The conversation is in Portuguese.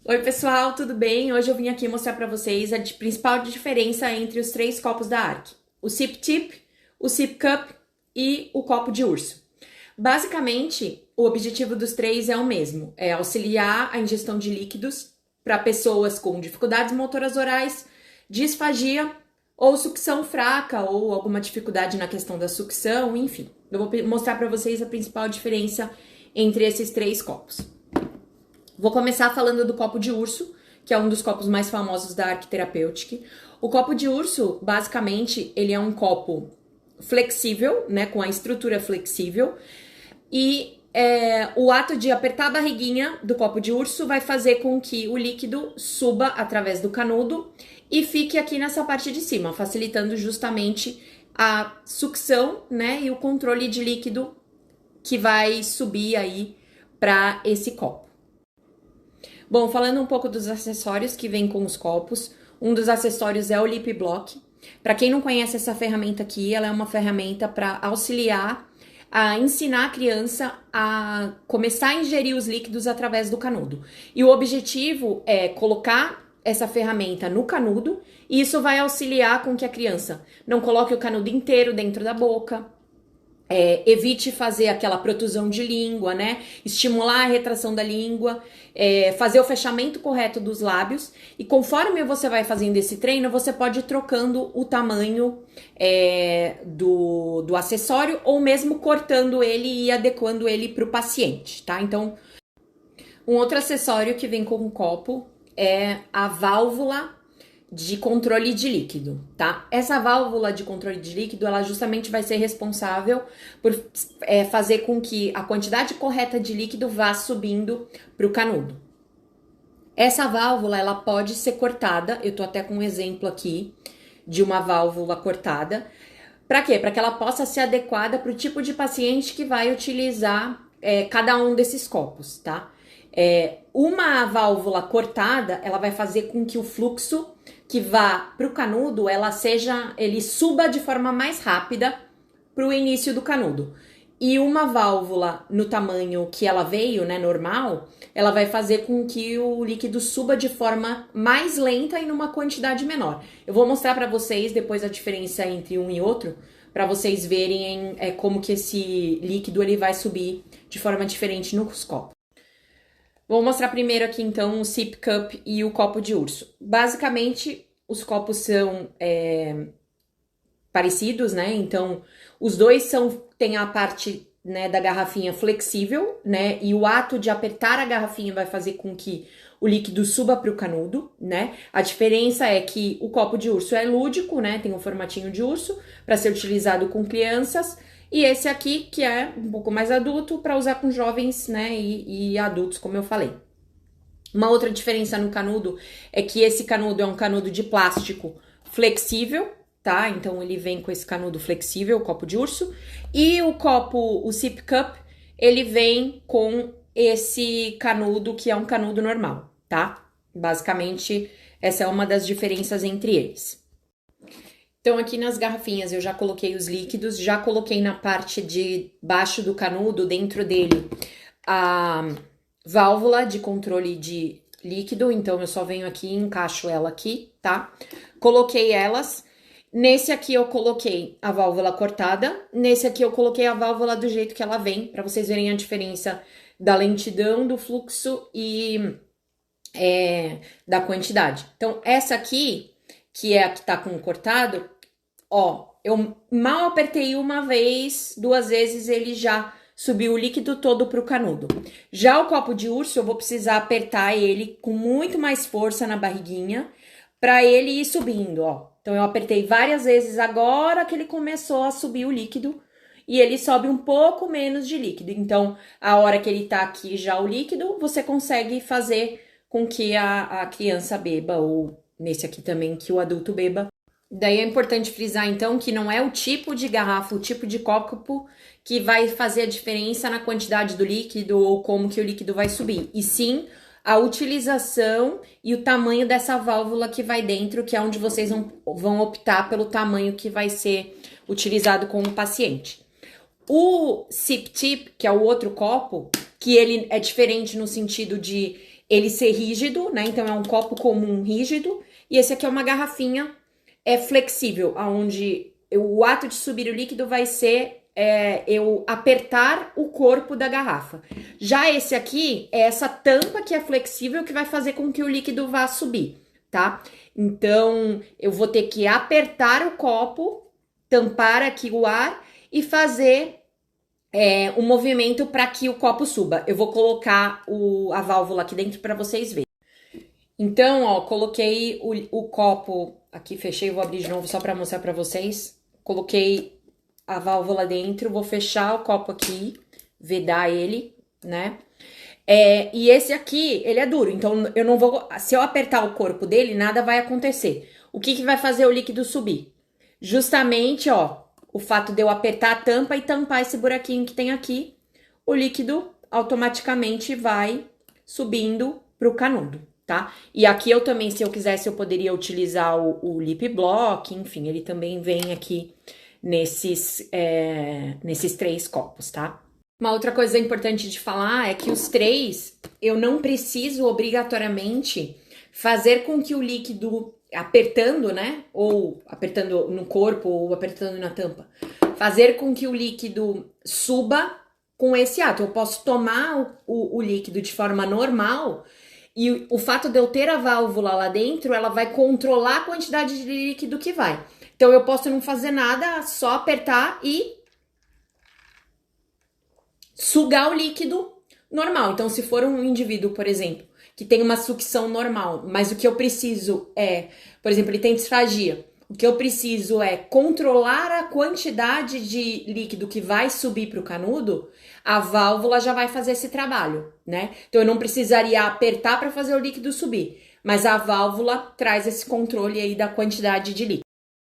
Oi, pessoal, tudo bem? Hoje eu vim aqui mostrar para vocês a principal diferença entre os três copos da ARC: o Sip Tip, o Sip Cup e o copo de urso. Basicamente, o objetivo dos três é o mesmo: é auxiliar a ingestão de líquidos para pessoas com dificuldades motoras orais, disfagia ou sucção fraca ou alguma dificuldade na questão da sucção, enfim. Eu vou mostrar para vocês a principal diferença entre esses três copos. Vou começar falando do copo de urso, que é um dos copos mais famosos da Arc Therapeutic. O copo de urso, basicamente, ele é um copo flexível, né, com a estrutura flexível, e o ato de apertar a barriguinha do copo de urso vai fazer com que o líquido suba através do canudo e fique aqui nessa parte de cima, facilitando justamente a sucção, né, e o controle de líquido que vai subir aí para esse copo. Bom, falando um pouco dos acessórios que vêm com os copos, um dos acessórios é o Lip Block. Para quem não conhece essa ferramenta aqui, ela é uma ferramenta para auxiliar a ensinar a criança a começar a ingerir os líquidos através do canudo. E o objetivo é colocar essa ferramenta no canudo e isso vai auxiliar com que a criança não coloque o canudo inteiro dentro da boca, evite fazer aquela protusão de língua, né? Estimular a retração da língua, fazer o fechamento correto dos lábios. E conforme você vai fazendo esse treino, você pode ir trocando o tamanho do acessório ou mesmo cortando ele e adequando ele para o paciente, tá? Então, um outro acessório que vem com o copo é a válvula de controle de líquido, tá? Essa válvula de controle de líquido, ela justamente vai ser responsável por fazer com que a quantidade correta de líquido vá subindo para o canudo. Essa válvula, ela pode ser cortada, eu tô até com um exemplo aqui de uma válvula cortada. Para quê? Para que ela possa ser adequada para o tipo de paciente que vai utilizar cada um desses copos, tá? Uma válvula cortada, ela vai fazer com que o fluxo que vá para o canudo, ele suba de forma mais rápida para o início do canudo. E uma válvula no tamanho que ela veio, né, normal, ela vai fazer com que o líquido suba de forma mais lenta e numa quantidade menor. Eu vou mostrar para vocês depois a diferença entre um e outro, para vocês verem como que esse líquido ele vai subir de forma diferente nos copos. Vou mostrar primeiro aqui, então, o Sip Cup e o copo de urso. Basicamente, os copos são parecidos, né? Então, os dois tem a parte, né, da garrafinha flexível, né? E o ato de apertar a garrafinha vai fazer com que o líquido suba para o canudo, né? A diferença é que o copo de urso é lúdico, né? Tem um formatinho de urso para ser utilizado com crianças. E esse aqui, que é um pouco mais adulto, para usar com jovens, né, e adultos, como eu falei. Uma outra diferença no canudo é que esse canudo é um canudo de plástico flexível, tá? Então, ele vem com esse canudo flexível, o copo de urso. E o Sip Cup, ele vem com esse canudo, que é um canudo normal, tá? Basicamente, essa é uma das diferenças entre eles. Então, aqui nas garrafinhas eu já coloquei os líquidos, já coloquei na parte de baixo do canudo, dentro dele, a válvula de controle de líquido. Então, eu só venho aqui e encaixo ela aqui, tá? Coloquei elas. Nesse aqui eu coloquei a válvula cortada. Nesse aqui eu coloquei a válvula do jeito que ela vem, para vocês verem a diferença da lentidão do fluxo e da quantidade. Então, essa aqui, que é a que tá com o cortado, ó, eu mal apertei uma vez, duas vezes, ele já subiu o líquido todo pro canudo. Já o copo de urso, eu vou precisar apertar ele com muito mais força na barriguinha para ele ir subindo, ó. Então, eu apertei várias vezes agora que ele começou a subir o líquido e ele sobe um pouco menos de líquido. Então, a hora que ele tá aqui já o líquido, você consegue fazer com que a criança beba, ou nesse aqui também, que o adulto beba. Daí é importante frisar, então, que não é o tipo de garrafa, o tipo de copo que vai fazer a diferença na quantidade do líquido ou como que o líquido vai subir, e sim a utilização e o tamanho dessa válvula que vai dentro, que é onde vocês vão optar pelo tamanho que vai ser utilizado com o paciente. O Sip Tip, que é o outro copo, que ele é diferente no sentido de ele ser rígido, né? Então é um copo comum rígido, e esse aqui é uma garrafinha flexível, onde o ato de subir o líquido vai ser eu apertar o corpo da garrafa. Já esse aqui é essa tampa que é flexível que vai fazer com que o líquido vá subir, tá? Então eu vou ter que apertar o copo, tampar aqui o ar e fazer um movimento para que o copo suba. Eu vou colocar a válvula aqui dentro para vocês verem. Então, ó, coloquei o copo aqui, fechei, vou abrir de novo só para mostrar para vocês. Coloquei a válvula dentro, vou fechar o copo aqui, vedar ele, né? E esse aqui, ele é duro, então eu não vou... Se eu apertar o corpo dele, nada vai acontecer. O que que vai fazer o líquido subir? Justamente, ó, o fato de eu apertar a tampa e tampar esse buraquinho que tem aqui, o líquido automaticamente vai subindo pro canudo, tá? E aqui eu também, se eu quisesse, eu poderia utilizar o lip block, enfim, ele também vem aqui nesses 3 copos, tá? Uma outra coisa importante de falar é que os 3, eu não preciso obrigatoriamente fazer com que o líquido, apertando, né? Ou apertando no corpo, ou apertando na tampa, fazer com que o líquido suba com esse ato. Eu posso tomar o líquido de forma normal e o fato de eu ter a válvula lá dentro, ela vai controlar a quantidade de líquido que vai. Então eu posso não fazer nada, só apertar e sugar o líquido normal. Então, se for um indivíduo, por exemplo, que tem uma sucção normal, mas o que eu preciso por exemplo, ele tem disfagia, o que eu preciso é controlar a quantidade de líquido que vai subir para o canudo, a válvula já vai fazer esse trabalho, né? Então, eu não precisaria apertar para fazer o líquido subir, mas a válvula traz esse controle aí da quantidade de líquido.